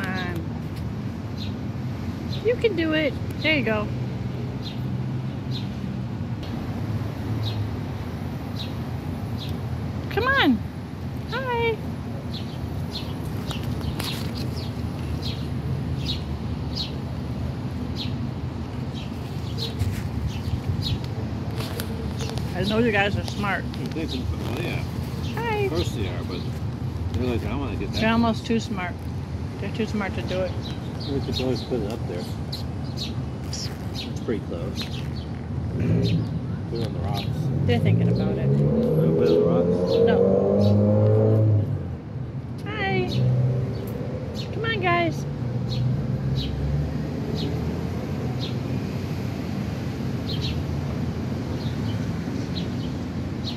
on. You can do it. There you go. Come on. Hi. I know you guys are smart. Oh, yeah. Hi. Of course they are, but they're like, I want to get that. They're almost too smart. They're too smart to do it. We could always put it up there. It's pretty close. Put it on the rocks. They're thinking about it. Put it on the rocks. No. Hi. Come on, guys.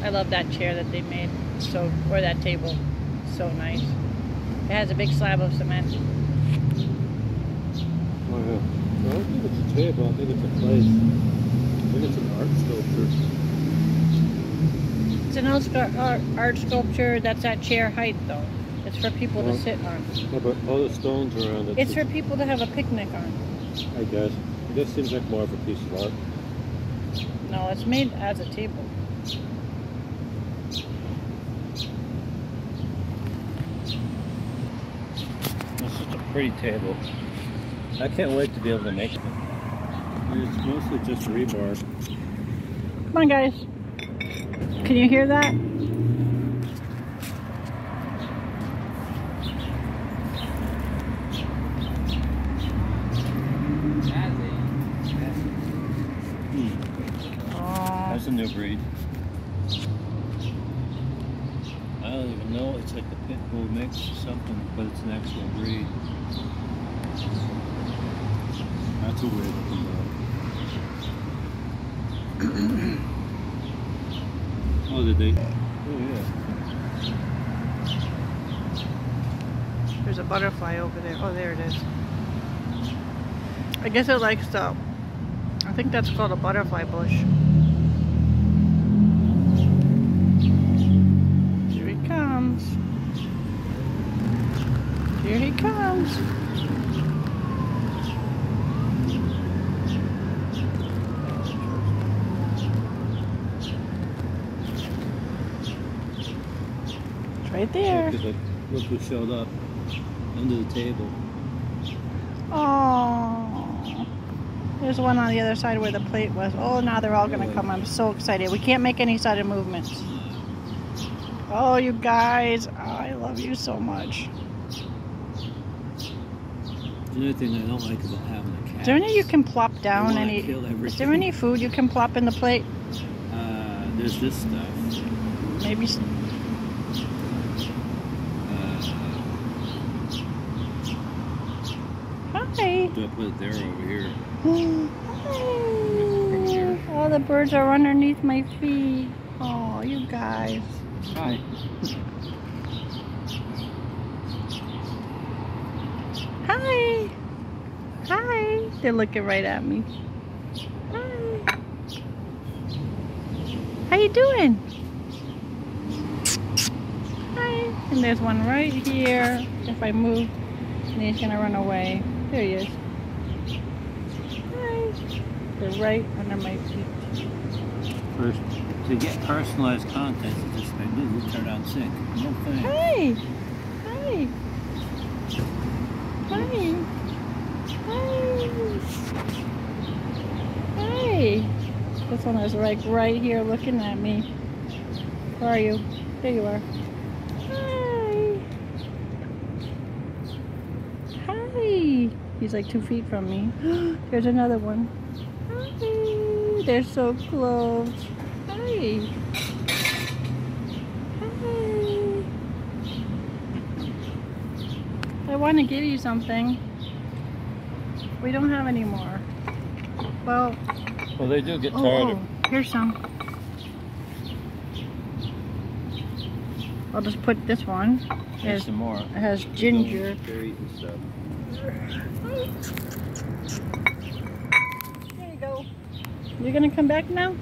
I love that chair that they made. Or that table. So nice. It has a big slab of cement. Oh yeah. I don't think it's a table, I think it's a place. I think it's an art sculpture. It's an art sculpture that's at chair height though. It's for people to sit on. Yeah, but all the stones around it. It's for people to have a picnic on. I guess. It just seems like more of a piece of art. No, it's made as a table. It's just a pretty table. I can't wait to be able to make it. It's mostly just rebar. Come on, guys. Can you hear that? That's a new breed. I don't even know. It's like a pit bull mix or something, but it's an actual breed. That's a weird looking dog. Oh, did they? Oh, yeah. There's a butterfly over there. Oh, there it is. I guess it likes the... I think that's called a butterfly bush. Here he comes. Here he comes. It's right there. Look who showed up under the table. Oh. There's one on the other side where the plate was. Oh, now they're all going to come. I'm so excited. We can't make any sudden movements. Oh, you guys. Oh, I love you so much. The only thing I don't like about having a cat. Is there any you can plop down? Is there any food you can plop in the plate? There's this stuff. Maybe. Hi. Do I put it there or over here? Hi. All the birds are underneath my feet. Oh, you guys. Hi. Hi. Hi. They're looking right at me. Hi. How you doing? Hi. And there's one right here. If I move, and he's gonna run away. There he is. Hi. They're right under my feet. First, to get personalized content, it's just I do turn on sync. No thing. Hi. Hi. Hi. Hi. Hi. This one is like right here looking at me. Where are you? There you are. Hi. Hi. He's like 2 feet from me. There's another one. Hi. They're so close. Hi. Hi. I want to give you something. We don't have any more. Well, they do get tired. Here's some. I'll just put this one. Here's some more. It has ginger. They're eating stuff. There you go. You're gonna come back now?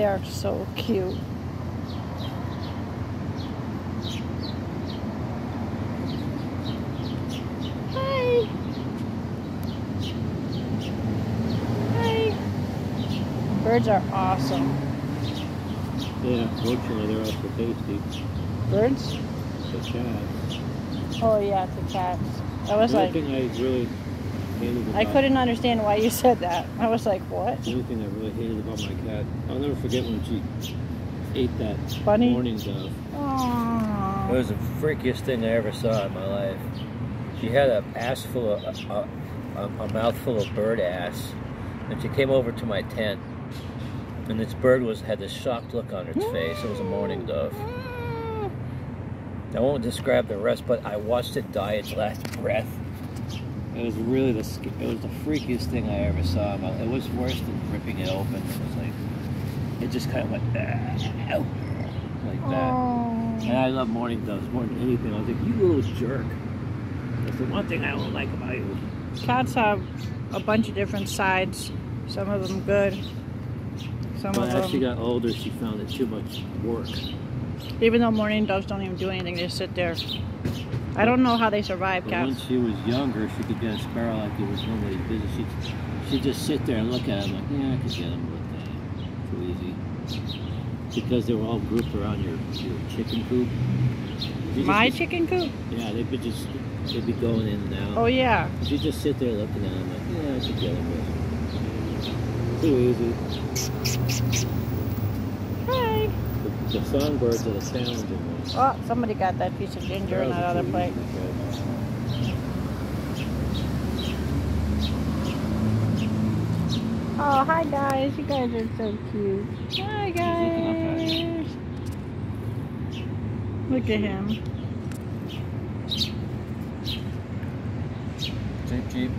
They are so cute. Hi. Hi. Birds are awesome. Yeah, fortunately they're also tasty. Birds? The cats. Oh yeah, it's the cats. I was The like, only thing I really hated about I couldn't understand why you said that. I was like, what? The only thing I really hated about my cat, I'll never forget when she ate that Bunny? morning dove. Aww. It was the freakiest thing I ever saw in my life. She had a ass full of a mouthful of bird ass, and she came over to my tent, and this bird had this shocked look on its face. It was a mourning dove. I won't describe the rest, but I watched it die its last breath. It was really the freakiest thing I ever saw. It was worse than ripping it open. It was like, it just kind of went like that. And I love mourning doves more than anything. I was like, you little jerk. That's the one thing I don't like about you. Cats have a bunch of different sides. Some of them good. Some of them. As she got older, she found it too much work. Even though mourning doves don't even do anything, they just sit there. I don't know how they survive, But cats. when she was younger, she could get a sparrow like it was nobody's business. She'd just sit there and look at him like, yeah, I could get him, but too easy. Because they were all grouped around your chicken coop. My chicken coop? Yeah, they'd be going in and out. Oh yeah. She'd just sit there looking at him like, yeah, I could get him, but too easy. Hi. The songbirds are the challenging ones. Oh, somebody got that piece of ginger in that other plate. Oh, hi guys. You guys are so cute. Hi guys. Look at him. Jeep, Jeep.